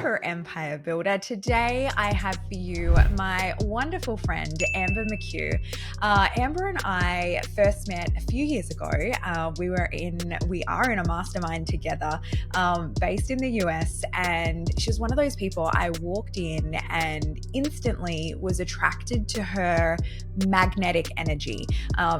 Her Empire Builder. Today I have for you my wonderful friend Amber McCue. Amber and I first met a few years ago. We are in a mastermind together, based in the US, and she's one of those people I walked in and instantly was attracted to her magnetic energy.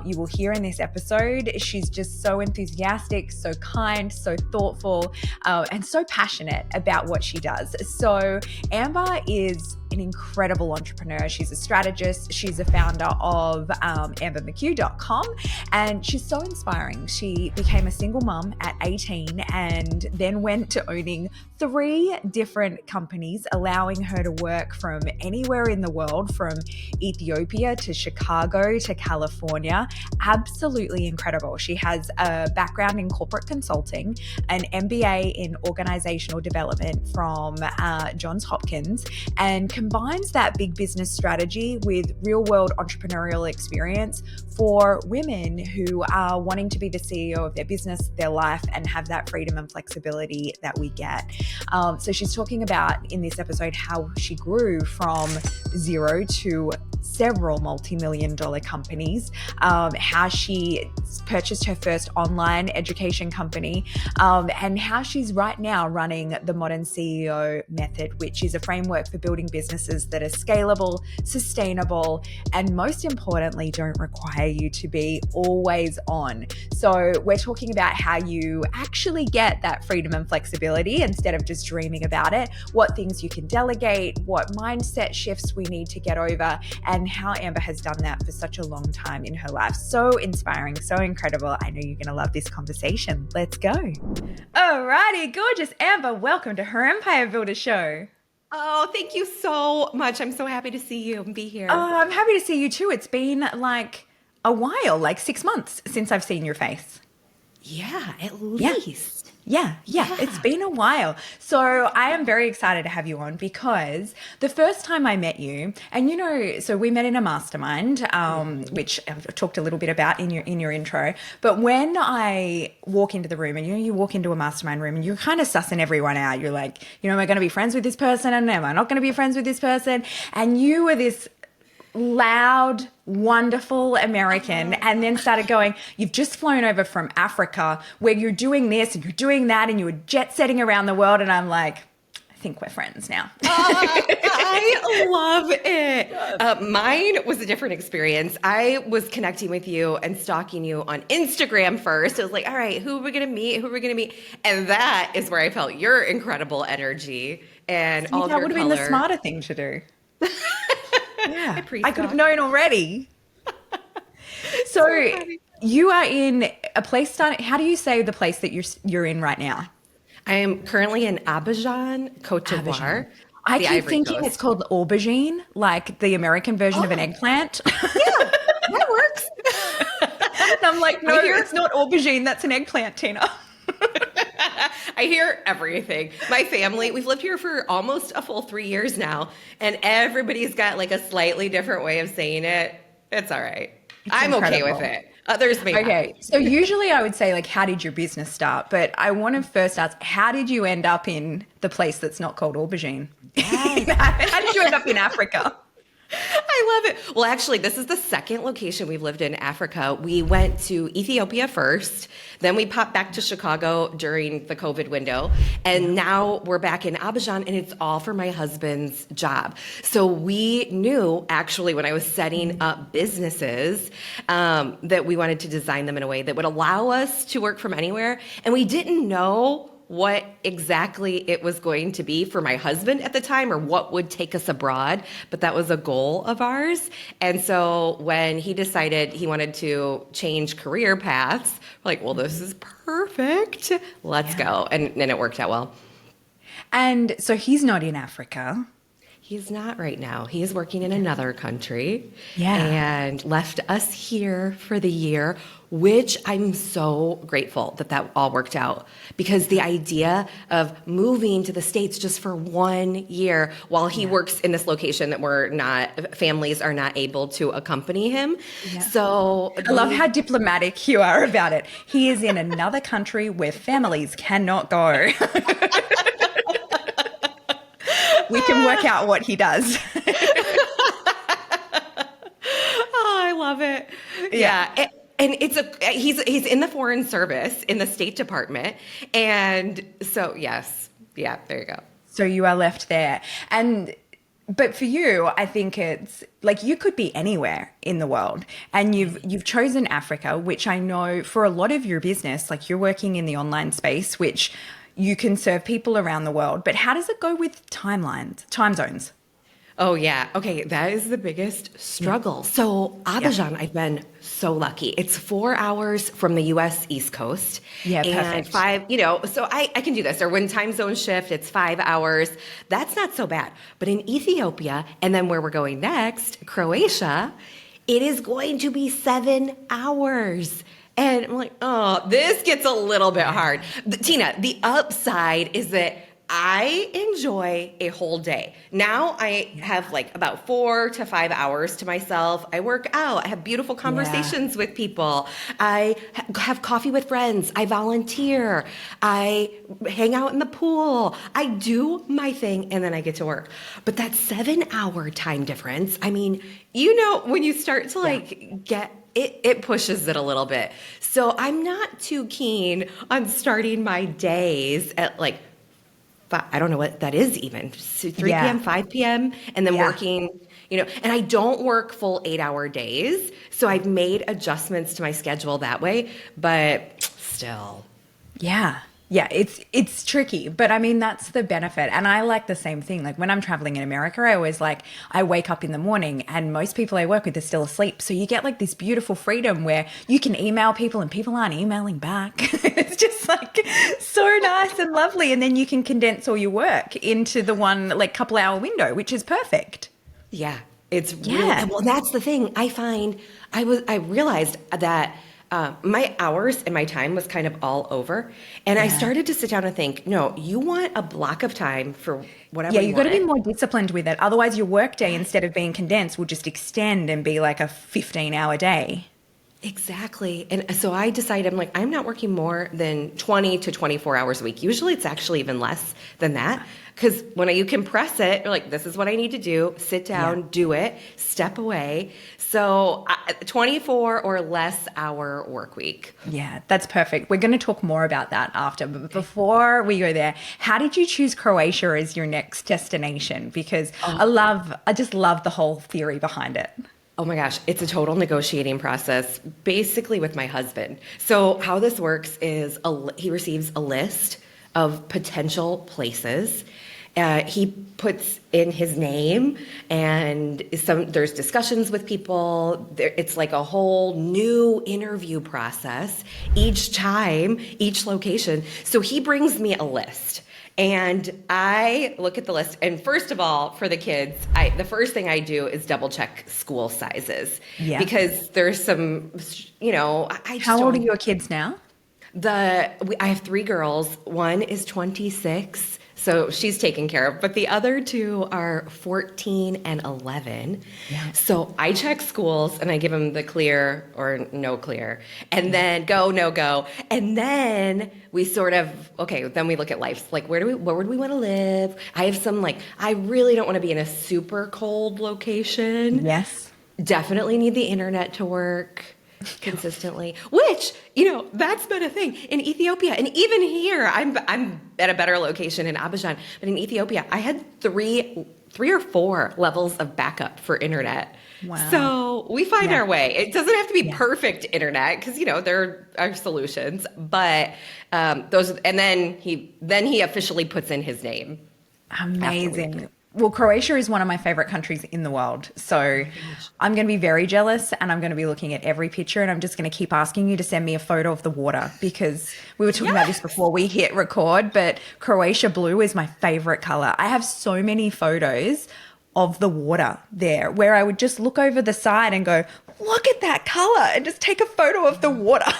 You will hear in this episode, she's just so enthusiastic, so kind, so thoughtful, and so passionate about what she does. So Amber is an incredible entrepreneur. She's a strategist. She's a founder of ambermccue.com, and she's so inspiring. She became a single mom at 18 and then went to owning 3 different companies, allowing her to work from anywhere in the world, from Ethiopia to Chicago to California. Absolutely incredible. She has a background in corporate consulting, an MBA in organizational development from Johns Hopkins, and combines that big business strategy with real world entrepreneurial experience for women who are wanting to be the CEO of their business, their life, and have that freedom and flexibility that we get. So she's talking about in this episode how she grew from 0 to several multi-million-dollar companies, how she purchased her first online education company, and how she's right now running the Modern CEO Method, which is a framework for building businesses that are scalable, sustainable, and most importantly, don't require you to be always on. So we're talking about how you actually get that freedom and flexibility instead of just dreaming about it, what things you can delegate, what mindset shifts we need to get over, and how Amber has done that for such a long time in her life. So inspiring, so incredible. I know you're going to love this conversation. Let's go. Alrighty, gorgeous Amber. Welcome to Her Empire Builder Show. Oh, thank you so much. I'm so happy to see you and be here. Oh, I'm happy to see you too. It's been like a while, like 6 months since I've seen your face. Yeah, at least. Yeah, it's been a while. So I am very excited to have you on because the first time I met you, and so we met in a mastermind, which I've talked a little bit about in your intro. But when I walk into the room, and you walk into a mastermind room, and you're kind of sussing everyone out. You're like, am I going to be friends with this person, and am I not going to be friends with this person? And you were this loud, wonderful American, and then started going, you've just flown over from Africa where you're doing this and you're doing that and you were jet setting around the world. And I'm like, I think we're friends now. I love it. Mine was a different experience. I was connecting with you and stalking you on Instagram first. It was like, all right, who are we going to meet? And that is where I felt your incredible energy and all of your color. That would have been the smarter thing to do. Yeah, I could have known already. So you are in a place, how do you say the place that you're in right now? I am currently in Abidjan, Cote d'Ivoire. I keep thinking it's called aubergine, like the American version of an eggplant. Yeah, that works. And I'm like, no, it's not aubergine. That's an eggplant, Tina. I hear everything. My family, we've lived here for almost a full 3 years now, and everybody's got like a slightly different way of saying it. It's all right. I'm okay with it. Others may not. Okay, so usually I would say, like, how did your business start? But I want to first ask, how did you end up in the place that's not called aubergine? Yes. How did you end up in Africa? I love it. Well, actually, this is the second location we've lived in Africa. We went to Ethiopia first, then we popped back to Chicago during the COVID window, and now we're back in Abidjan, and it's all for my husband's job. So we knew, actually, when I was setting up businesses, that we wanted to design them in a way that would allow us to work from anywhere, and we didn't know what exactly it was going to be for my husband at the time, or what would take us abroad, but that was a goal of ours. And so when he decided he wanted to change career paths, we're like, well, this is perfect. Let's go. And it worked out well. And so he's not in Africa. He's not right now. He is working in another country. Yeah. And left us here for the year, which I'm so grateful that all worked out, because the idea of moving to the States just for 1 year while he works in this location that families are not able to accompany him. Yeah. So I love how diplomatic you are about it. He is in another country where families cannot go. We can work out what he does. Oh, I love it. Yeah. Yeah. And he's in the Foreign Service in the State Department. And so, yes. Yeah, there you go. So you are left there. But for you, I think it's like you could be anywhere in the world, and you've chosen Africa, which I know for a lot of your business, like you're working in the online space, which you can serve people around the world. But how does it go with time zones? Oh, yeah. Okay, that is the biggest struggle. So Abidjan, I've been so lucky. It's 4 hours from the U.S. East Coast. Yeah, and perfect. 5, so I can do this. Or when time zones shift, it's 5 hours. That's not so bad. But in Ethiopia, and then where we're going next, Croatia, it is going to be 7 hours. And I'm like, oh, this gets a little bit hard. Tina, the upside is that I enjoy a whole day. Now I have like about 4 to 5 hours to myself. I work out. I have beautiful conversations with people. I have coffee with friends. I volunteer. I hang out in the pool. I do my thing and then I get to work. But that 7-hour time difference, I mean, when you start to get it pushes it a little bit. So I'm not too keen on starting my days at like I don't know what that is even, 3 p.m., 5 p.m., and then working, and I don't work full 8-hour days. So I've made adjustments to my schedule that way, but still. Yeah. Yeah, it's tricky, but I mean, that's the benefit. And I like the same thing. Like when I'm traveling in America, I wake up in the morning and most people I work with are still asleep. So you get like this beautiful freedom where you can email people and people aren't emailing back. It's just like so nice and lovely. And then you can condense all your work into the one like couple hour window, which is perfect. Yeah, it's really, well, that's the thing. I find I realized that my hours and my time was kind of all over. And I started to sit down and think, no, you want a block of time for whatever you want. Yeah, you've got to be more disciplined with it. Otherwise, your workday, instead of being condensed, will just extend and be like a 15-hour day. Exactly. And so I decided, I'm like, I'm not working more than 20 to 24 hours a week. Usually it's actually even less than that. Because when you compress it, you're like, this is what I need to do. Sit down, do it, step away. So 24 or less hour work week. Yeah, that's perfect. We're going to talk more about that after. But before we go there, how did you choose Croatia as your next destination? Because I just love the whole theory behind it. Oh my gosh, it's a total negotiating process, basically with my husband. So how this works is he receives a list of potential places. He puts in his name, and there's discussions with people. It's like a whole new interview process each time, each location. So he brings me a list. And I look at the list, and first of all, for the kids, the first thing I do is double check school sizes. Yeah. Because there's some, How old are your kids now? I have 3 girls. One is 26, so she's taken care of. But the other 2 are 14 and 11. Yeah. So I check schools and I give them the clear or no clear, and then go, no go. And then we then we look at life. Like, where would we want to live? I have some, I really don't want to be in a super cold location. Yes. Definitely need the internet to work consistently, which, that's been a thing in Ethiopia. And even here, I'm at a better location in Abidjan, but in Ethiopia, I had three or 4 levels of backup for internet. Wow. So we find our way. It doesn't have to be perfect internet because, there are solutions, but those, and then he officially puts in his name. Amazing. Well, Croatia is one of my favorite countries in the world. So I'm going to be very jealous, and I'm going to be looking at every picture, and I'm just going to keep asking you to send me a photo of the water, because we were talking about this before we hit record, but Croatia blue is my favorite color. I have so many photos of the water there where I would just look over the side and go, look at that color, and just take a photo of the water.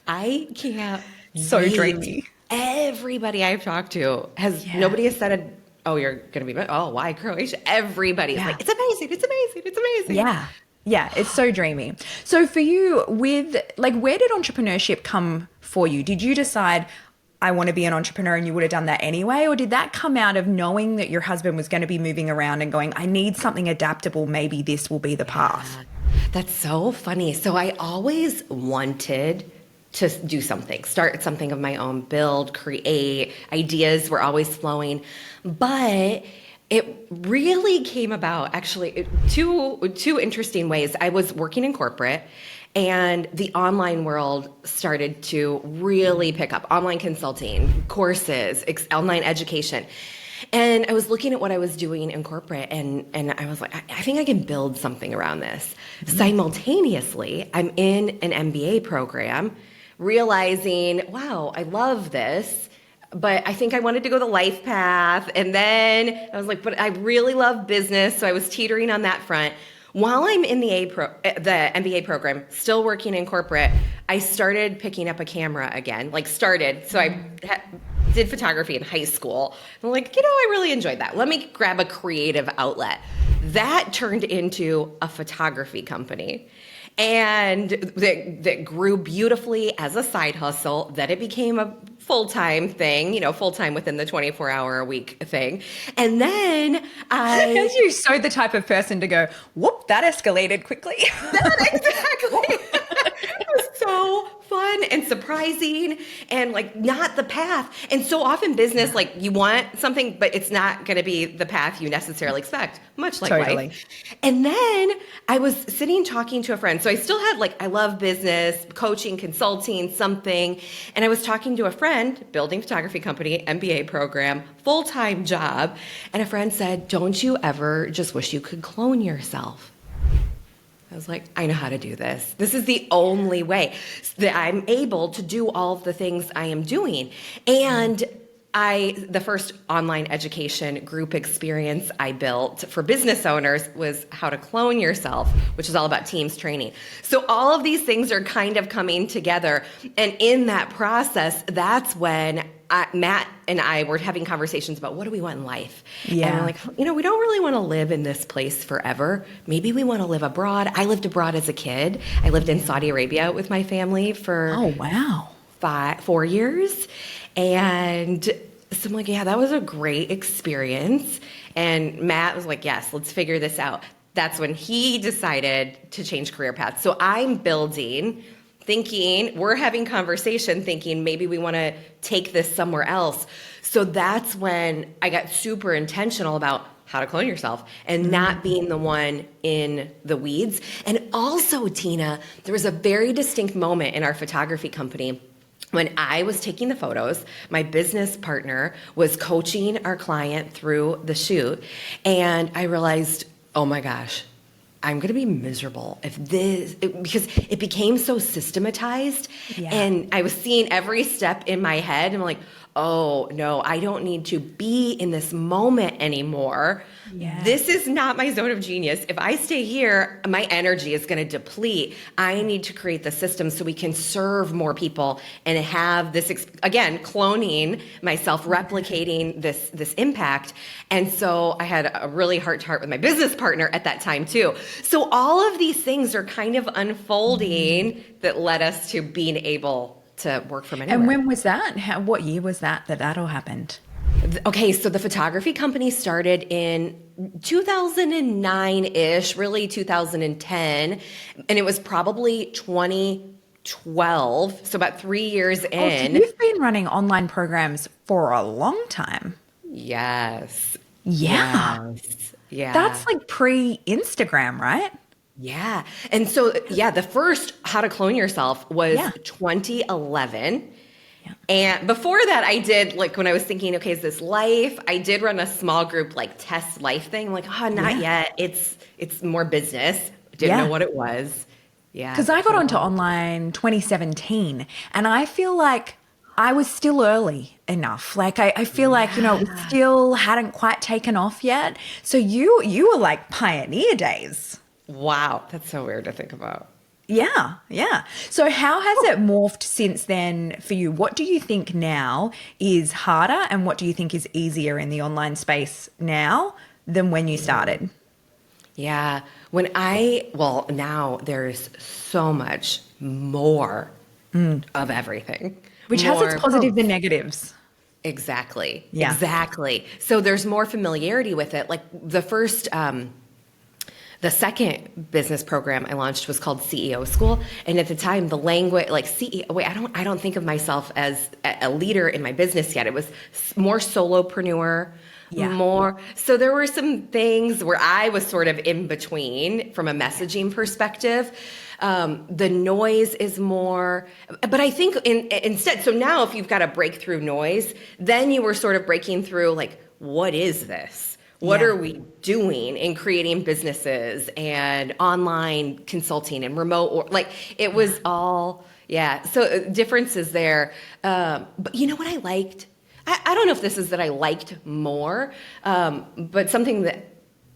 I can't. So dreamy. Everybody I've talked to nobody has said oh, you're going to be, why Croatia? Everybody's like, it's amazing, it's amazing, it's amazing. Yeah. Yeah, it's so dreamy. So for you, where did entrepreneurship come for you? Did you decide, I want to be an entrepreneur, and you would have done that anyway? Or did that come out of knowing that your husband was going to be moving around and going, I need something adaptable, maybe this will be the path? That's so funny. So I always wanted to do something, start something of my own, build, create. Ideas were always flowing. But it really came about actually two interesting ways. I was working in corporate, and the online world started to really pick up. Online consulting, courses, online education. And I was looking at what I was doing in corporate, and I was like, I think I can build something around this. Simultaneously, I'm in an MBA program, realizing, wow, I love this, but I think I wanted to go the life path. And then I was like, but I really love business. So I was teetering on that front. While I'm in the MBA program, still working in corporate, I started picking up a camera again, So I did photography in high school. I'm like, I really enjoyed that. Let me grab a creative outlet. That turned into a photography company. And that grew beautifully as a side hustle. Then it became a full-time thing, full-time within the 24-hour-a-week thing. And then You're so the type of person to go, whoop, that escalated quickly. Exactly. It was so fun and surprising and not the path. And so often business, you want something, but it's not going to be the path you necessarily expect, much like life. And then I was sitting talking to a friend. So I still had I love business, coaching, consulting, something. And I was talking to a friend, building photography company, MBA program, full-time job. And a friend said, don't you ever just wish you could clone yourself? I was like, I know how to do this. This is the only way that I'm able to do all of the things I am doing. And the first online education group experience I built for business owners was How to Clone Yourself, which is all about teams training. So all of these things are kind of coming together. And in that process, that's when Matt and I were having conversations about what do we want in life. Yeah. And we're like, we don't really want to live in this place forever. Maybe we want to live abroad. I lived abroad as a kid. I lived in Saudi Arabia with my family for 4 years. And so I'm like, yeah, that was a great experience. And Matt was like, yes, let's figure this out. That's when he decided to change career paths. So I'm building, thinking, we're having conversation, thinking maybe we want to take this somewhere else. So that's when I got super intentional about how to clone yourself and not being the one in the weeds. And also, Tina, there was a very distinct moment in our photography company when I was taking the photos. My business partner was coaching our client through the shoot, and I realized, oh my gosh, I'm going to be miserable because it became so systematized. Yeah. And I was seeing every step in my head. And I'm like, oh no, I don't need to be in this moment anymore. Yeah. This is not my zone of genius. If I stay here, my energy is going to deplete. I need to create the system so we can serve more people and have this, again, cloning myself, replicating this impact. And so I had a really heart-to-heart with my business partner at that time too. So all of these things are kind of unfolding that led us to being able to work from anywhere. And when was that? What year was that all happened? Okay, so the photography company started in 2009-ish, really 2010, and it was probably 2012, so about 3 years in. So you've been running online programs for a long time. Yes. Yeah. Yes. Yeah. That's pre-Instagram, right? Yeah. And so, the first How to Clone Yourself was 2011. Yeah. And before that, I did, when I was thinking, okay, is this life? I did run a small group, test life thing. I'm like, not yet. It's more business. Didn't know what it was. Yeah. Because I got onto online 2017, and I feel like I was still early enough. I feel like, it still hadn't quite taken off yet. So you were pioneer days. Wow. That's so weird to think about. Yeah, yeah. So how has it morphed since then for you? What do you think now is harder, and what do you think is easier in the online space now than when you started? Yeah. Now there's so much more of everything. Which has its positives and negatives. Exactly. Yeah. Exactly. So there's more familiarity with it. Like the second business program I launched was called CEO School, and at the time, the language, like CEO. Wait, I don't think of myself as a leader in my business yet. It was more solopreneur. Yeah. More. So there were some things where I was sort of in between from a messaging perspective. The noise is more, but I think instead, so now if you've got a breakthrough noise, then you were sort of breaking through like, what is this? What are we doing in creating businesses and online consulting and remote, or like it was all, So differences there. But you know what I liked? I don't know if this is that I liked more, but something that,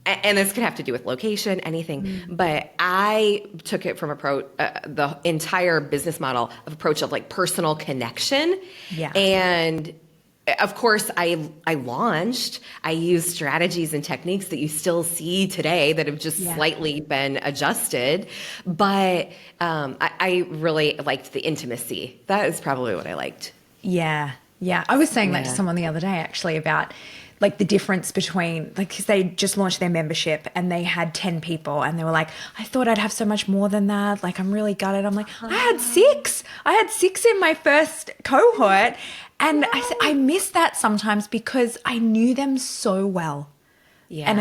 and this could have to do with location, anything, but I took it from the entire business model approach of like personal connection. Yeah. And of course, I used strategies and techniques that you still see today that have just slightly been adjusted. But I really liked the intimacy. That is probably what I liked. Yeah. Yeah. I was saying that to someone the other day actually about like the difference between, like, because they just launched their membership and they had 10 people and they were like, I thought I'd have so much more than that. Like, I'm really gutted. I'm like, I had six in my first cohort. And I miss that sometimes because I knew them so well. Yeah. And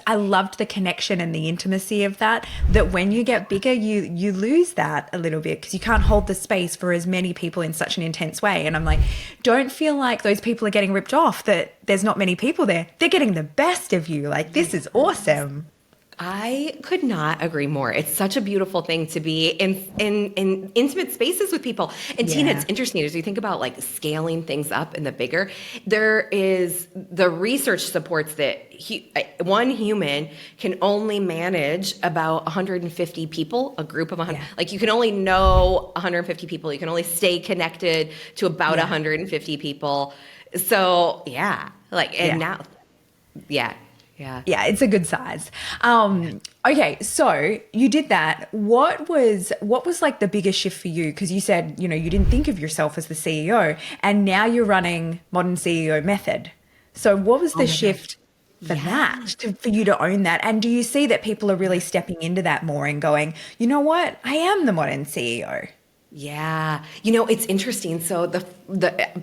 I loved the connection and the intimacy of that when you get bigger, you lose that a little bit because you can't hold the space for as many people in such an intense way. And I'm like, don't feel like those people are getting ripped off, that there's not many people there. They're getting the best of you. Like, this is awesome. I could not agree more. It's such a beautiful thing to be in intimate spaces with people. And Tina, it's interesting as you think about like scaling things up in the bigger, the research supports that one human can only manage about 150 people, a group of 100. Like you can only know 150 people. You can only stay connected to about 150 people. So now, Yeah, it's a good size. Okay, so you did that. What was like the biggest shift for you? Because you said, you didn't think of yourself as the CEO, and now you're running Modern CEO Method. So what was the shift for that, for you to own that? And do you see that people are really stepping into that more and going, you know what, I am the modern CEO? Yeah. It's interesting. So the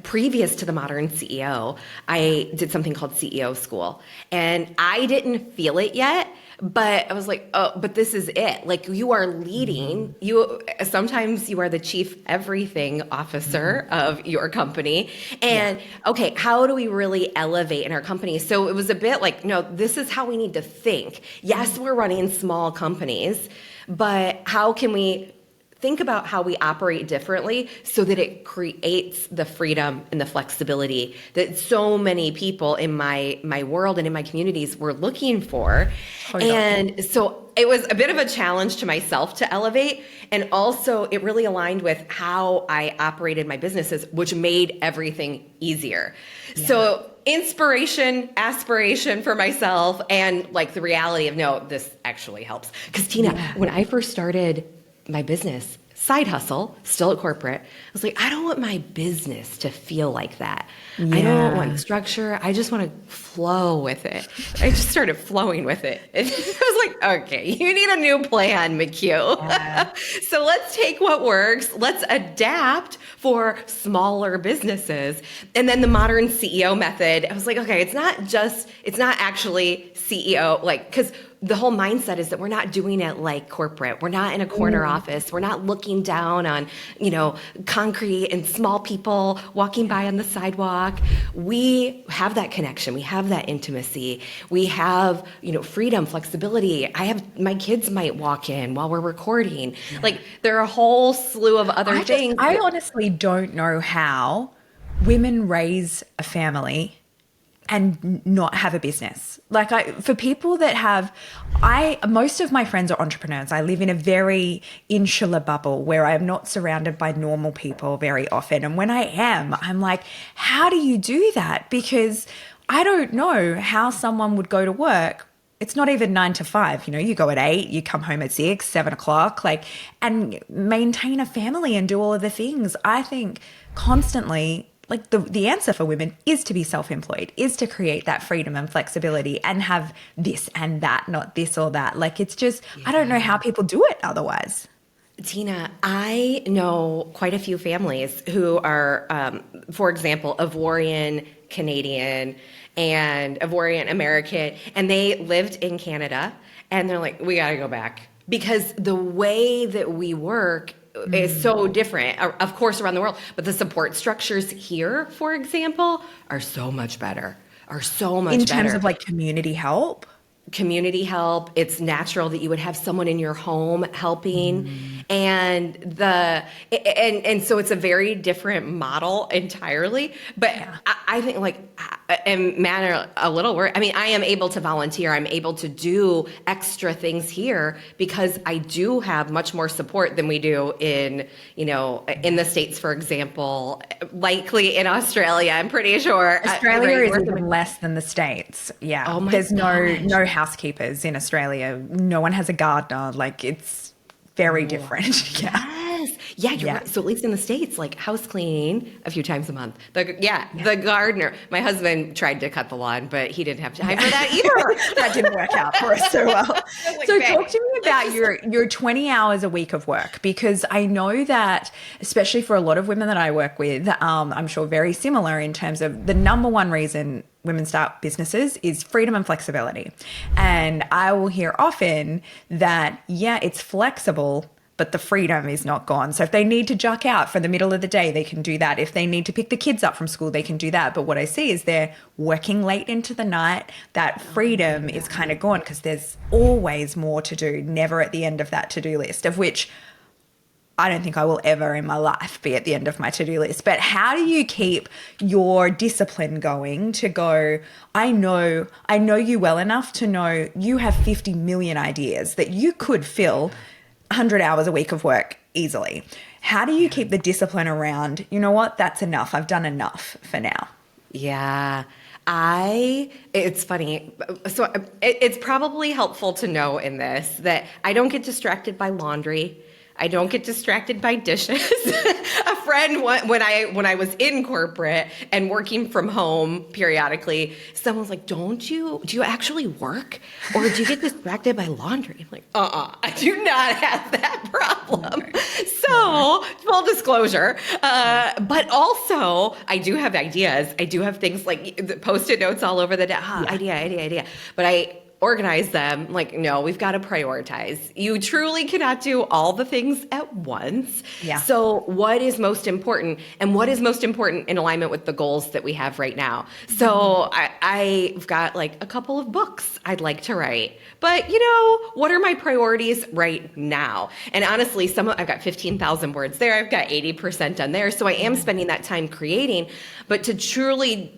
previous to the Modern CEO, I did something called CEO School, and I didn't feel it yet, but I was like, oh, but this is it. Like, you are leading, sometimes you are the chief everything officer of your company. And okay, how do we really elevate in our company? So it was a bit like, no, this is how we need to think. Yes, we're running small companies, but how can we think about how we operate differently so that it creates the freedom and the flexibility that so many people in my world and in my communities were looking for. And so it was a bit of a challenge to myself to elevate. And also it really aligned with how I operated my businesses, which made everything easier. Yeah. So inspiration, aspiration for myself, and like the reality of, no, this actually helps. Because Tina, when I first started my business, side hustle, still at corporate, I was like, I don't want my business to feel like that. I don't want structure. I just want to flow with it. I just started flowing with it. And I was like, okay, you need a new plan, McCue. Yeah. So let's take what works. Let's adapt for smaller businesses. And then the Modern CEO Method, I was like, okay, it's not actually CEO, like, because the whole mindset is that we're not doing it like corporate. We're not in a corner office. We're not looking down on, concrete and small people walking by on the sidewalk. We have that connection. We have that intimacy. We have, freedom, flexibility. My kids might walk in while we're recording. Yeah. Like, there are a whole slew of other things. I honestly don't know how women raise a family and not have a business. Like, for people that have, most of my friends are entrepreneurs. I live in a very insular bubble where I'm not surrounded by normal people very often. And when I am, I'm like, how do you do that? Because I don't know how someone would go to work. It's not even 9 to 5. You go at 8, you come home at 6, 7 o'clock, and maintain a family and do all of the things. I think constantly, like the answer for women is to be self-employed, is to create that freedom and flexibility and have this and that, not this or that. Like, it's just, I don't know how people do it otherwise. Tina, I know quite a few families who are, for example, Ivorian Canadian and Ivorian American, and they lived in Canada, and they're like, we got to go back because the way that we work is so different, of course, around the world, but the support structures here, for example, are so much better, In terms of like community help. Community help. It's natural that you would have someone in your home helping, and so it's a very different model entirely. But I think, like, and Matt are a little worried. I mean, I am able to volunteer. I'm able to do extra things here because I do have much more support than we do in the States, for example. Likely in Australia, I'm pretty sure. Australia is even less than the States. Yeah. Oh my There's gosh. no housekeepers in Australia. No one has a gardener. Like, it's very different. Yeah. Yes. Yeah, you're right. So at least in the States, like house cleaning a few times a month. The gardener. My husband tried to cut the lawn, but he didn't have time for that either. That didn't work out for us so well. Like, So talk to me about your 20 hours a week of work, because I know that, especially for a lot of women that I work with, I'm sure very similar in terms of the number one reason women start businesses is freedom and flexibility. And I will hear often that, it's flexible, but the freedom is not gone. So if they need to jock out for the middle of the day, they can do that. If they need to pick the kids up from school, they can do that. But what I see is they're working late into the night. That freedom is kind of gone because there's always more to do, never at the end of that to-do list, of which I don't think I will ever in my life be at the end of my to-do list. But how do you keep your discipline going to go, I know you well enough to know you have 50 million ideas that you could fill 100 hours a week of work easily. How do you keep the discipline around, you know what, that's enough. I've done enough for now. Yeah. It's funny. So it's probably helpful to know in this that I don't get distracted by laundry. I don't get distracted by dishes. A friend, when I was in corporate and working from home periodically, someone was like, do you actually work? Or do you get distracted by laundry? I'm like, I do not have that problem. So, full disclosure. But also, I do have ideas. I do have things like Post-it notes all over the desk. Idea. But I organize them. Like, no, we've got to prioritize. You truly cannot do all the things at once. Yeah. So what is most important, and what is most important in alignment with the goals that we have right now? So I've got like a couple of books I'd like to write, but what are my priorities right now? And honestly, I've got 15,000 words there. I've got 80% done there. So I am spending that time creating, but to truly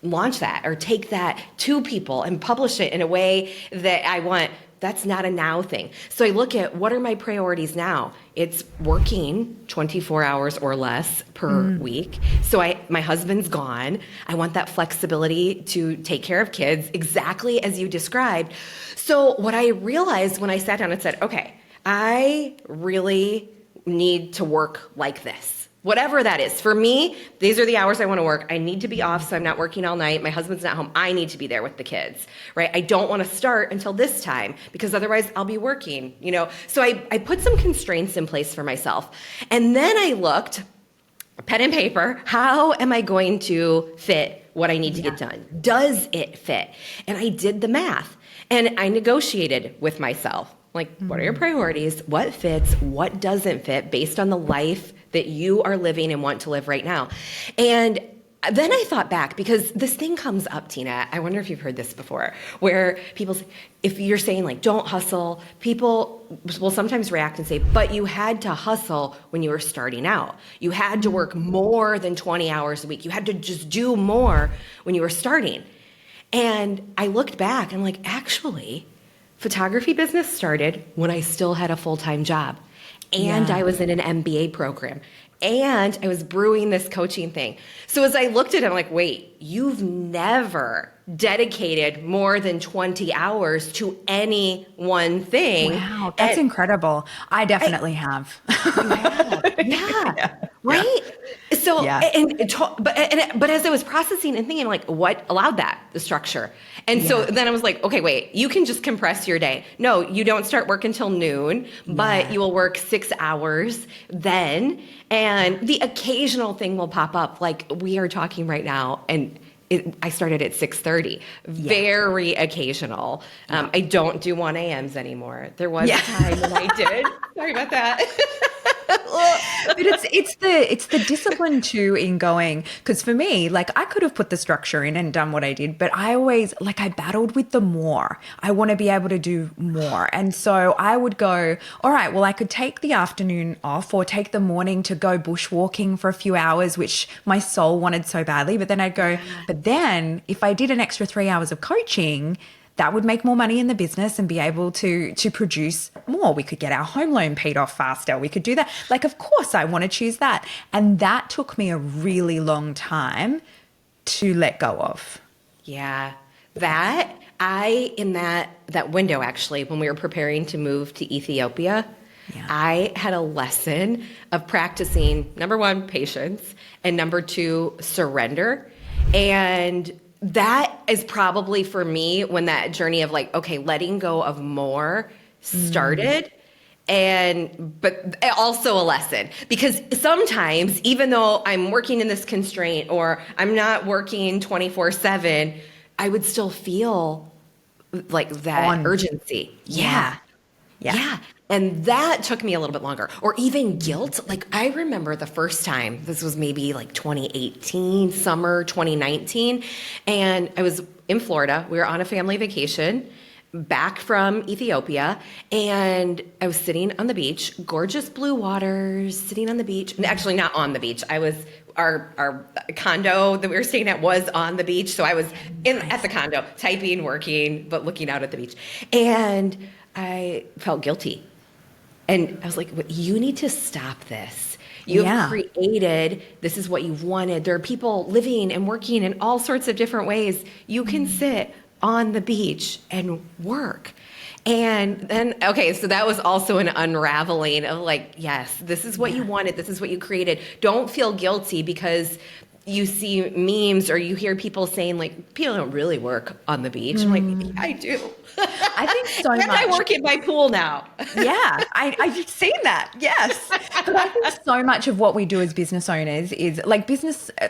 launch that or take that to people and publish it in a way that I want, that's not a now thing. So I look at what are my priorities now? It's working 24 hours or less per week. So my husband's gone. I want that flexibility to take care of kids exactly as you described. So what I realized when I sat down and said, okay, I really need to work like this. Whatever that is. For me, these are the hours I want to work. I need to be off so I'm not working all night. My husband's not home. I need to be there with the kids, right? I don't want to start until this time because otherwise I'll be working, So I put some constraints in place for myself. And then I looked, pen and paper, how am I going to fit what I need to get done? Does it fit? And I did the math and I negotiated with myself. Like, what are your priorities? What fits? What doesn't fit based on the life that you are living and want to live right now? And then I thought back because this thing comes up, Tina. I wonder if you've heard this before, where people say, if you're saying like, don't hustle, people will sometimes react and say, but you had to hustle when you were starting out. You had to work more than 20 hours a week. You had to just do more when you were starting. And I looked back and I'm like, actually, photography business started when I still had a full-time job. And I was in an MBA program. And I was brewing this coaching thing. So as I looked at it, I'm like, wait, you've never dedicated more than 20 hours to any one thing. Wow, that's incredible. I definitely have. Yeah. Yeah. Right? So, Yeah. but as I was processing and thinking, like, what allowed that, the structure? And so Yeah. then I was like, okay, wait, you can just compress your day. No, you don't start work until noon, but Yeah. you will work 6 hours then. And the occasional thing will pop up, like we are talking right now. And I started at 6:30. Yeah. Very occasional. Yeah. I don't do 1 a.m.s anymore. There was Yeah. a time when I did. Sorry about that. But it's the discipline too in going, because for me, like I could have put the structure in and done what I did, but I always like I battled with the more. I want to be able to do more. And so I would go, all right, well, I could take the afternoon off or take the morning to go bushwalking for a few hours, which my soul wanted so badly. But then I'd go, but then if I did an extra 3 hours of coaching, that would make more money in the business and be able to produce more. We could get our home loan paid off faster. We could do that. Like, of course, I want to choose that. And that took me a really long time to let go of. Yeah, in that window, actually, when we were preparing to move to Ethiopia, Yeah. I had a lesson of practicing, number one, patience, and number two, surrender. And that is probably for me when that journey of like, okay, letting go of more started. But also a lesson, because sometimes even though I'm working in this constraint or I'm not working 24/7, I would still feel like that urgency. Yeah. Yeah. Yeah. And that took me a little bit longer. Or even guilt. Like I remember the first time, this was maybe like 2018, summer 2019. And I was in Florida. We were on a family vacation back from Ethiopia. And I was sitting on the beach, gorgeous blue waters, sitting on the beach. Actually, not on the beach. Our condo that we were staying at was on the beach. So I was at the condo, typing, working, but looking out at the beach. And I felt guilty. And I was like, you need to stop this. You've created, this is what you've wanted. There are people living and working in all sorts of different ways. You can sit on the beach and work. And then, okay, so that was also an unraveling of like, yes, this is what you wanted. This is what you created. Don't feel guilty because you see memes or you hear people saying like, people don't really work on the beach. I'm like, I do. I think so and much. I work in my pool now. Yeah, I've seen that. Yes. But I think so much of what we do as business owners is like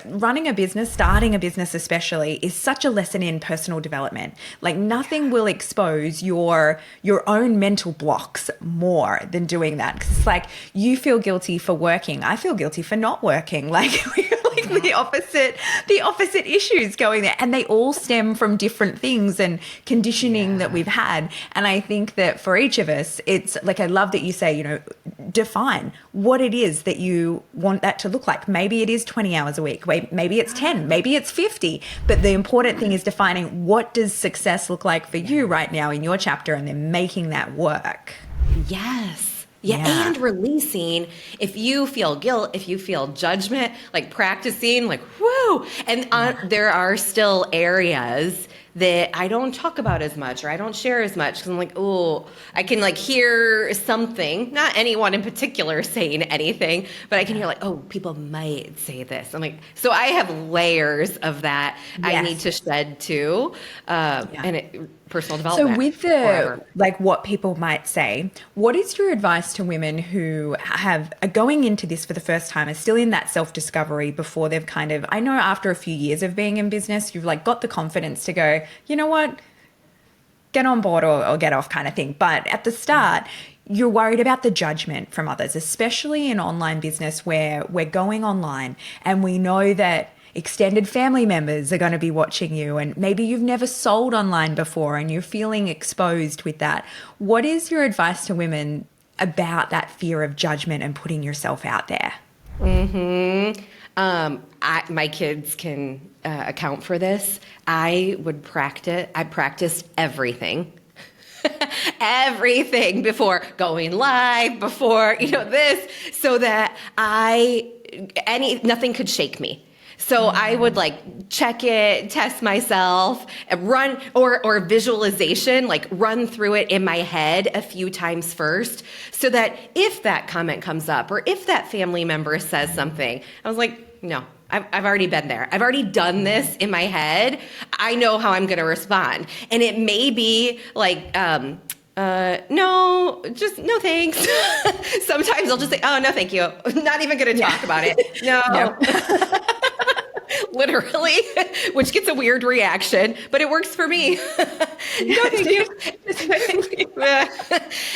running a business, starting a business especially, is such a lesson in personal development. Like nothing will expose your own mental blocks more than doing that. Because it's like you feel guilty for working. I feel guilty for not working. Like we're like the opposite issues going there. And they all stem from different things and conditioning that we've had. And I think that for each of us, it's like, I love that you say, define what it is that you want that to look like. Maybe it is 20 hours a week. Maybe it's 10, maybe it's 50. But the important thing is defining what does success look like for you right now in your chapter and then making that work. Yes. Yeah, and releasing, if you feel guilt, if you feel judgment, like practicing, like, whoo. And there are still areas that I don't talk about as much or I don't share as much because I'm like, oh, I can like hear something, not anyone in particular saying anything, but I can hear like, oh, people might say this. I'm like, so I have layers of that I need to shed too. And personal development. So with like what people might say, what is your advice to women who are going into this for the first time, are still in that self-discovery before they've I know after a few years of being in business, you've like got the confidence to go, you know what, get on board or get off kind of thing. But at the start, you're worried about the judgment from others, especially in online business where we're going online and we know that extended family members are going to be watching you and maybe you've never sold online before and you're feeling exposed with that. What is your advice to women about that fear of judgment and putting yourself out there? My kids can account for this. I practiced everything. Everything before going live, before, this, so that nothing could shake me. So I would like check it, test myself, run or visualization, like run through it in my head a few times first, so that if that comment comes up or if that family member says something, I was like, no, I've already been there. I've already done this in my head. I know how I'm going to respond. And it may be like, no, just no thanks. Sometimes I'll just say, oh, no, thank you. Not even going to talk about it. No. Literally, which gets a weird reaction, but it works for me. No, thank you.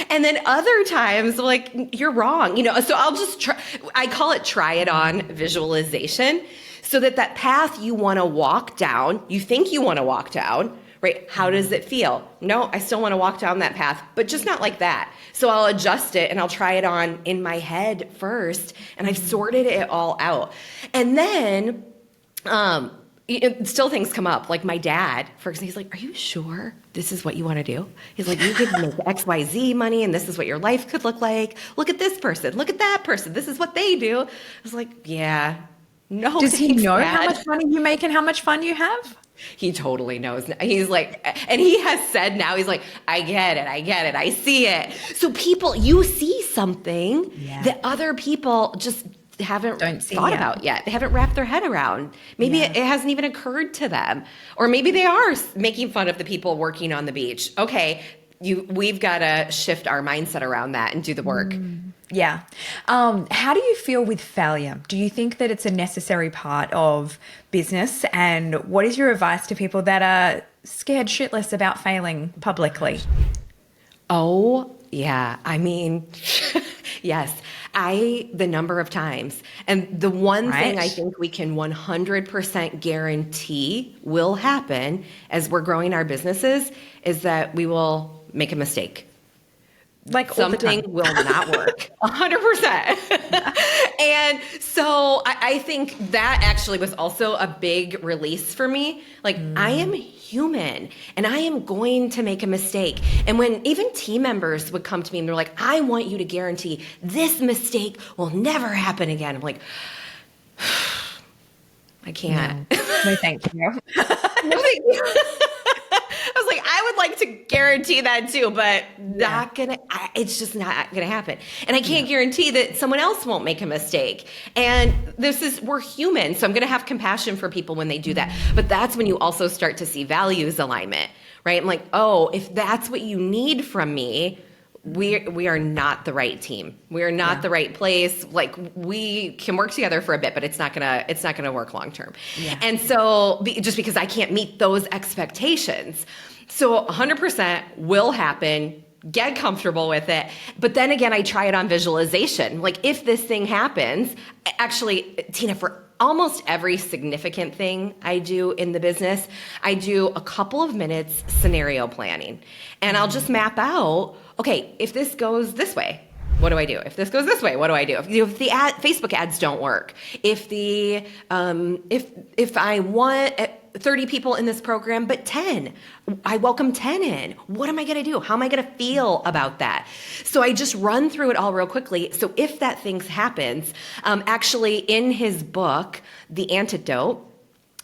And then other times, like, you're wrong, so I'll just try. I call it try it on visualization, so that path you want to walk down, you think you want to walk down, right? How does it feel? No, I still want to walk down that path, but just not like that. So I'll adjust it and I'll try it on in my head first, and I've sorted it all out. And then still things come up. Like my dad, for example, he's like, are you sure this is what you want to do? He's like, you could make XYZ money and this is what your life could look like. Look at this person. Look at that person. This is what they do. I was like, yeah, no. Does he know Dad. how much money you make and how much fun you have? He totally knows. He's like, and he has said now, he's like, I get it. I see it. So people, you see something that other people just haven't thought about yet. They haven't wrapped their head around. Maybe it hasn't even occurred to them. Or maybe they are making fun of the people working on the beach. Okay, we've got to shift our mindset around that and do the work. Yeah. How do you feel with failure? Do you think that it's a necessary part of business? And what is your advice to people that are scared shitless about failing publicly? Oh, yeah. I mean, yes. The number of times. And the one thing I think we can 100% guarantee will happen as we're growing our businesses is that we will make a mistake. Like something will not work. 100%. And so I think that actually was also a big release for me. Like I am human and I am going to make a mistake. And when even team members would come to me and they're like, I want you to guarantee this mistake will never happen again. I'm like, I can't. No, thank you. No, thank you. I was like, I would like to guarantee that too, but it's just not gonna happen. And I can't guarantee that someone else won't make a mistake. And we're human, so I'm gonna have compassion for people when they do that. But that's when you also start to see values alignment, right? I'm like, oh, if that's what you need from me, we are not the right team. We are not the right place. Like we can work together for a bit, but it's not gonna work long term. Yeah. And so just because I can't meet those expectations, so 100% will happen. Get comfortable with it. But then again, I try it on visualization. Like if this thing happens, actually, Tina, for almost every significant thing I do in the business, I do a couple of minutes scenario planning. And I'll just map out, okay, if this goes this way, what do I do? If this goes this way, what do I do? If the Facebook ads don't work, if I want 30 people in this program, but 10, I welcome 10 in. What am I going to do? How am I going to feel about that? So I just run through it all real quickly. So if that thing happens, actually in his book, The Antidote,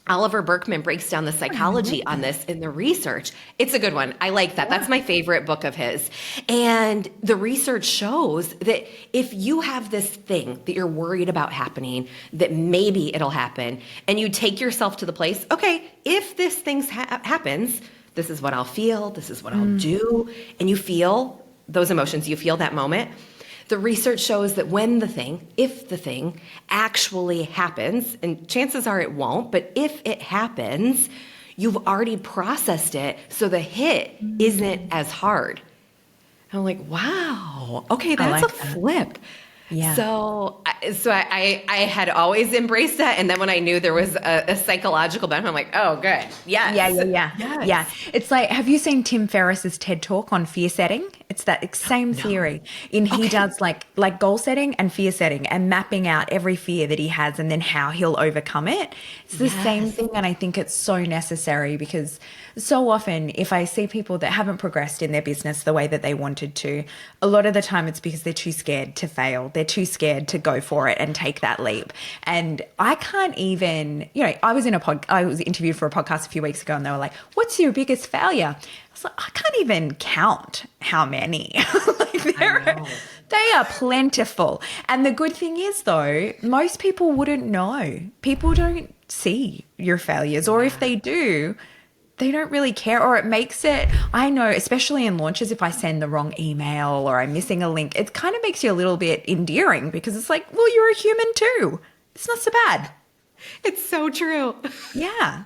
Oliver Berkman breaks down the psychology on this in the research. It's a good one. I like that. That's my favorite book of his. And the research shows that if you have this thing that you're worried about happening, that maybe it'll happen, and you take yourself to the place, okay, if this thing happens, this is what I'll feel, this is what I'll do, and you feel those emotions, you feel that moment. The research shows that if the thing actually happens, and chances are it won't, but if it happens, you've already processed it, so the hit isn't as hard. And I'm like, wow, okay, that's a flip. Yeah. So I had always embraced that, and then when I knew there was a psychological benefit, I'm like, oh, good, yes. Yeah. It's like, have you seen Tim Ferriss's TED Talk on fear setting? It's that same No. theory. In he Okay. does like goal setting and fear setting and mapping out every fear that he has and then how he'll overcome it. It's the same Yes. thing, and I think it's so necessary because so often if I see people that haven't progressed in their business the way that they wanted to, a lot of the time it's because they're too scared to fail. They're too scared to go for it and take that leap. And I can't even, I was interviewed for a podcast a few weeks ago and they were like, "What's your biggest failure?" I was like, I can't even count how many. Like they are plentiful. And the good thing is, though, most people wouldn't know. People don't see your failures, or if they do, they don't really care, or it makes it, I know, especially in launches, if I send the wrong email or I'm missing a link, it kind of makes you a little bit endearing because it's like, well, you're a human too. It's not so bad. It's so true. Yeah.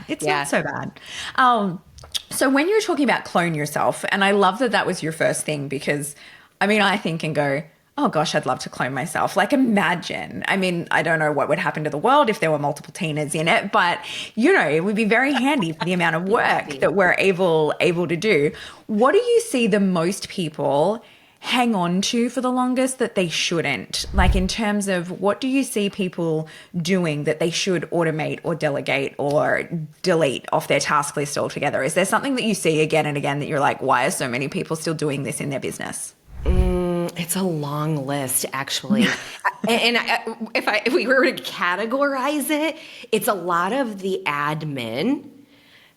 It's Yeah. not so bad. So when you're talking about clone yourself, and I love that that was your first thing because, I mean, I think and go, oh gosh, I'd love to clone myself. Like imagine, I mean, I don't know what would happen to the world if there were multiple Tinas in it, but it would be very handy for the amount of work that we're able to do. What do you see the most people hang on to for the longest that they shouldn't? Like in terms of what do you see people doing that they should automate or delegate or delete off their task list altogether? Is there something that you see again and again that you're like, why are so many people still doing this in their business? It's a long list, actually. And if we were to categorize it, it's a lot of the admin.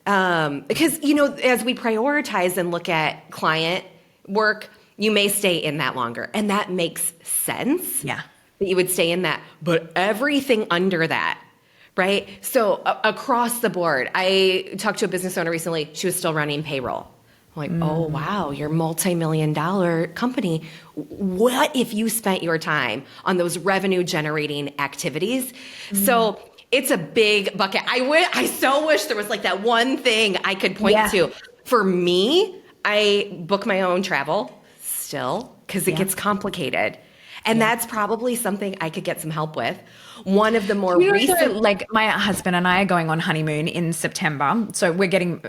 Because, as we prioritize and look at client work, you may stay in that longer. And that makes sense. Yeah. That you would stay in that. But everything under that, right? So across the board, I talked to a business owner recently. She was still running payroll. I'm like, oh, wow, you're multi-million-dollar company. What if you spent your time on those revenue-generating activities? So it's a big bucket. I so wish there was like that one thing I could point to. For me, I book my own travel still because it gets complicated. And that's probably something I could get some help with. One of the more recent... like my husband and I are going on honeymoon in September. So we're getting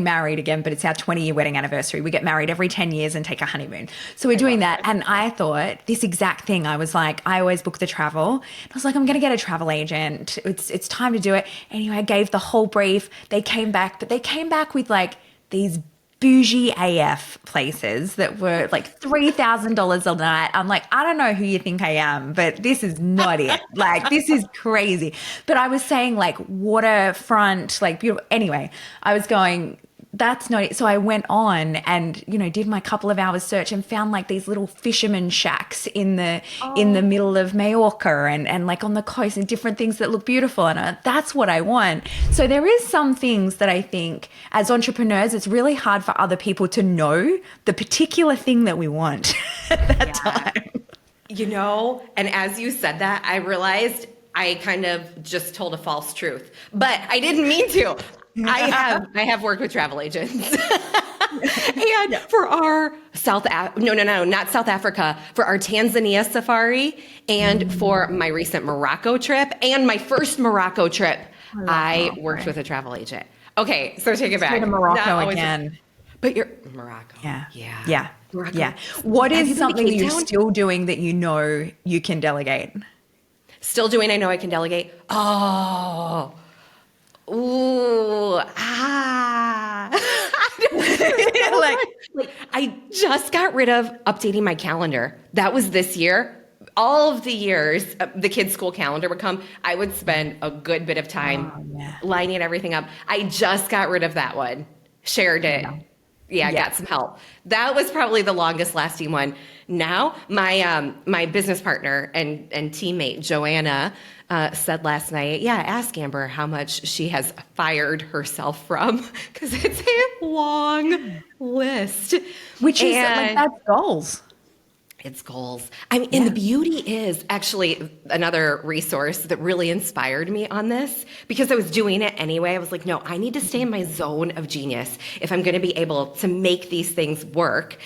married again, but it's our 20-year wedding anniversary. We get married every 10 years and take a honeymoon. So we're doing that. And I thought this exact thing. I was like, I always book the travel. And I was like, I'm going to get a travel agent. It's time to do it. Anyway, I gave the whole brief. They came back, but they came back with like these bougie AF places that were like $3,000 a night. I'm like, I don't know who you think I am, but this is not it. Like, this is crazy. But I was saying like waterfront, like beautiful. Anyway, I was going, that's not it. So I went on and, did my couple of hours search and found like these little fisherman shacks in the middle of Majorca and like on the coast and different things that look beautiful. And that's what I want. So there is some things that I think as entrepreneurs, it's really hard for other people to know the particular thing that we want at that time. And as you said that, I realized I kind of just told a false truth, but I didn't mean to. I have worked with travel agents. And for our not South Africa, for our Tanzania safari and for my recent Morocco trip and my first Morocco trip, I worked with a travel agent. Okay, so take it back. Go to Morocco again. But you're Morocco. Yeah. Morocco. Yeah. What Have you is been to something that Cape you're Town? still doing that you can delegate? Still doing, I know I can delegate. Oh. Ooh, like I just got rid of updating my calendar. That was this year. All of the years, the kids' school calendar would come. I would spend a good bit of time lining everything up. I just got rid of that one. Shared it. Yeah, got some help. That was probably the longest lasting one. Now, my business partner and teammate, Joanna, said last night, ask Amber how much she has fired herself from, because it's a long list. Which is like that's goals. It's goals. I mean, and the beauty is actually another resource that really inspired me on this, because I was doing it anyway. I was like, no, I need to stay in my zone of genius if I'm going to be able to make these things work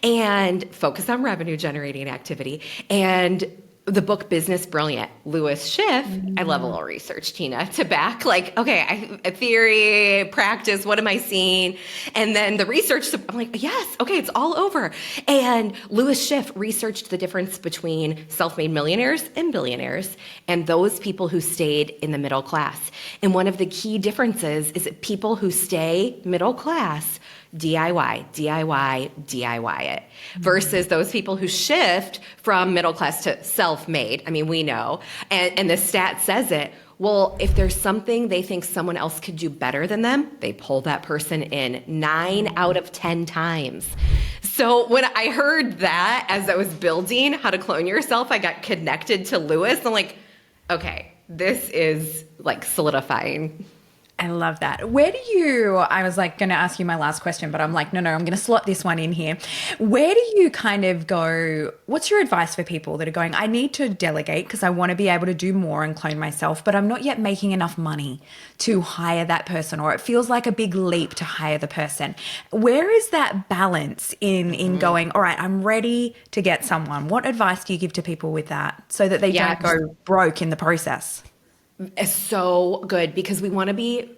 and focus on revenue generating activity. And the book Business Brilliant, Lewis Schiff. I love a little research, Tina, to back theory, practice, what am I seeing? And then the research, I'm like, yes, okay, it's all over. And Lewis Schiff researched the difference between self-made millionaires and billionaires and those people who stayed in the middle class. And one of the key differences is that people who stay middle class DIY, DIY, DIY it, versus those people who shift from middle class to self-made. I mean, we know, and the stat says it. Well, if there's something they think someone else could do better than them, they pull that person in 9 out of 10 times. So when I heard that as I was building How to Clone Yourself, I got connected to Lewis. I'm like, okay, this is like solidifying. I love that. I was like going to ask you my last question, but I'm like, no, I'm going to slot this one in here. Where do you kind of go, what's your advice for people that are going, I need to delegate because I want to be able to do more and clone myself, but I'm not yet making enough money to hire that person, or it feels like a big leap to hire the person. Where is that balance in going, all right, I'm ready to get someone? What advice do you give to people with that so that they don't go broke in the process? It's so good because we want to be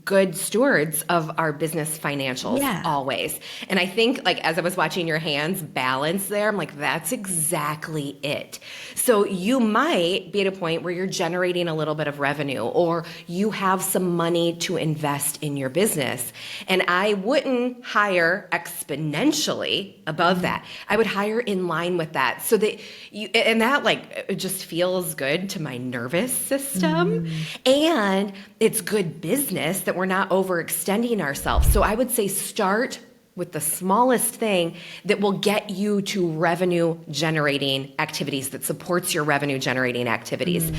good stewards of our business financials always. And I think, like, as I was watching your hands balance there, I'm like, that's exactly it. So you might be at a point where you're generating a little bit of revenue, or you have some money to invest in your business. And I wouldn't hire exponentially above that. I would hire in line with that, so that it just feels good to my nervous system. And it's good business that we're not overextending ourselves. So I would say start with the smallest thing that will get you to revenue generating activities, that supports your revenue generating activities.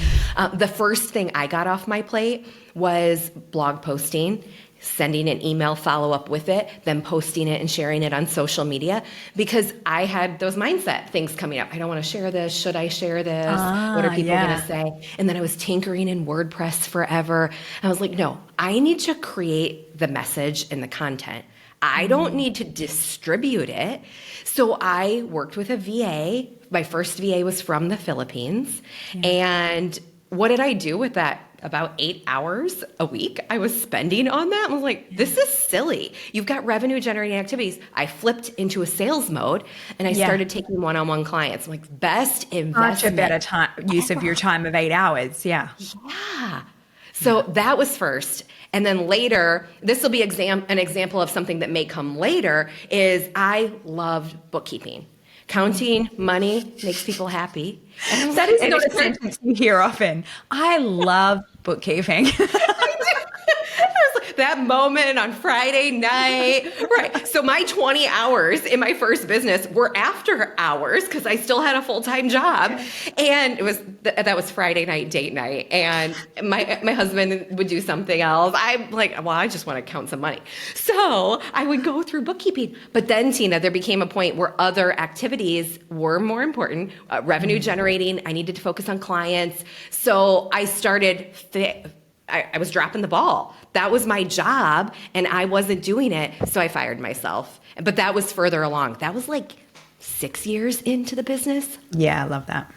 The first thing I got off my plate was blog posting, sending an email follow-up with it, then posting it and sharing it on social media, because I had those mindset things coming up. I don't want to share this. Should I share this? What are people going to say? And then I was tinkering in WordPress forever. I was like, no, I need to create the message and the content. I don't need to distribute it. So I worked with a VA. My first VA was from the Philippines. And what did I do with that? About 8 hours a week I was spending on that. I was like, this is silly. You've got revenue generating activities. I flipped into a sales mode and I started taking one-on-one clients. I'm like, best investment. Such a better use of your time of 8 hours. Yeah. So that was first. And then later, this will be an example of something that may come later, is I loved bookkeeping. Counting money makes people happy. That is not a sentence you hear often. I love bookkeeping. That moment on Friday night, right? So my 20 hours in my first business were after hours because I still had a full-time job, and that was Friday night date night, and my husband would do something else. I'm like, well, I just want to count some money, so I would go through bookkeeping. But then, Tina, there became a point where other activities were more important, revenue generating. I needed to focus on clients, so I started. I was dropping the ball. That was my job, and I wasn't doing it, so I fired myself. But that was further along. That was like 6 years into the business. Yeah, I love that.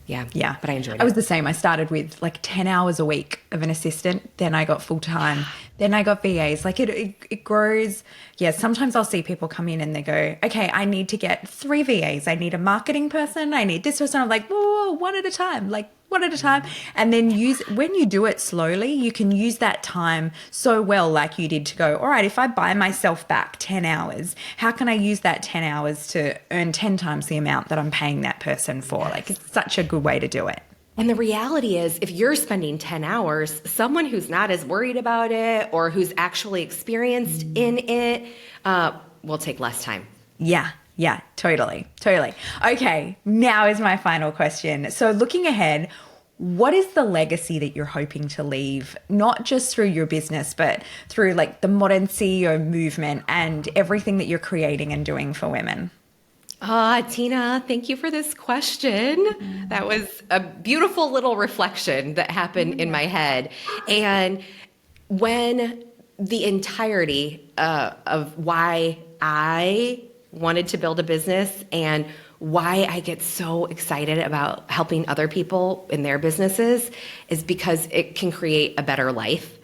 Yeah, but I enjoyed it. I was the same. I started with like 10 hours a week of an assistant. Then I got full-time. Then I got VAs. Like it grows. Yeah, sometimes I'll see people come in and they go, okay, I need to get 3 VAs. I need a marketing person. I need this person. I'm like, whoa, one at a time. Like, one at a time. And then when you do it slowly, you can use that time so well, like you did, to go, all right, if I buy myself back 10 hours, how can I use that 10 hours to earn 10 times the amount that I'm paying that person for? Like, it's such a good way to do it. And the reality is, if you're spending 10 hours, someone who's not as worried about it or who's actually experienced in it will take less time. Yeah, totally. Okay, now is my final question. So looking ahead, what is the legacy that you're hoping to leave, not just through your business, but through like the modern CEO movement and everything that you're creating and doing for women? Tina, thank you for this question. That was a beautiful little reflection that happened in my head. And when the entirety of why I wanted to build a business and why I get so excited about helping other people in their businesses is because it can create a better life.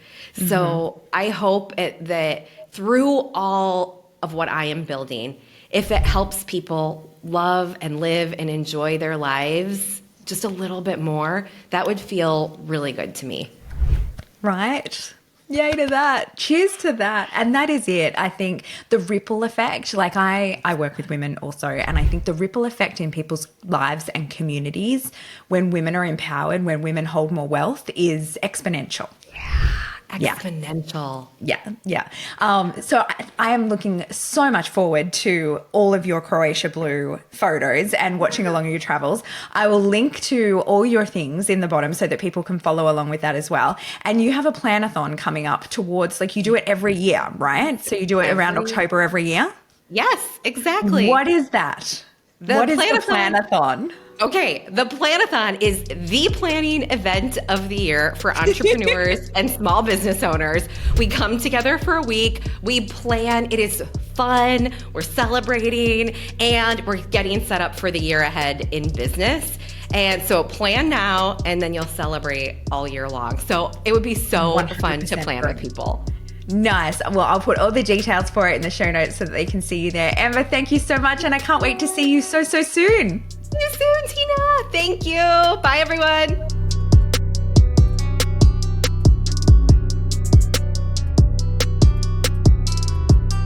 So I hope that through all of what I am building, if it helps people love and live and enjoy their lives just a little bit more, that would feel really good to me. Right. Yay to that. Cheers to that. And that is it. I think the ripple effect, like I work with women also, and I think the ripple effect in people's lives and communities when women are empowered, when women hold more wealth, is exponential. Exponential. Yeah. So I am looking so much forward to all of your Croatia Blue photos and watching along your travels. I will link to all your things in the bottom so that people can follow along with that as well. And you have a planathon coming up towards, like, you do it every year, right? So you do it around October every year? Yes, exactly. What is that? What is the planathon? Okay, the Planathon is the planning event of the year for entrepreneurs and small business owners. We come together for a week, we plan, it is fun, we're celebrating, and we're getting set up for the year ahead in business. And so plan now, and then you'll celebrate all year long. So it would be so fun to plan with people. Nice. Well, I'll put all the details for it in the show notes so that they can see you there. Amber, thank you so much, and I can't wait to see you so soon. See you soon, Tina. Thank you. Bye, everyone.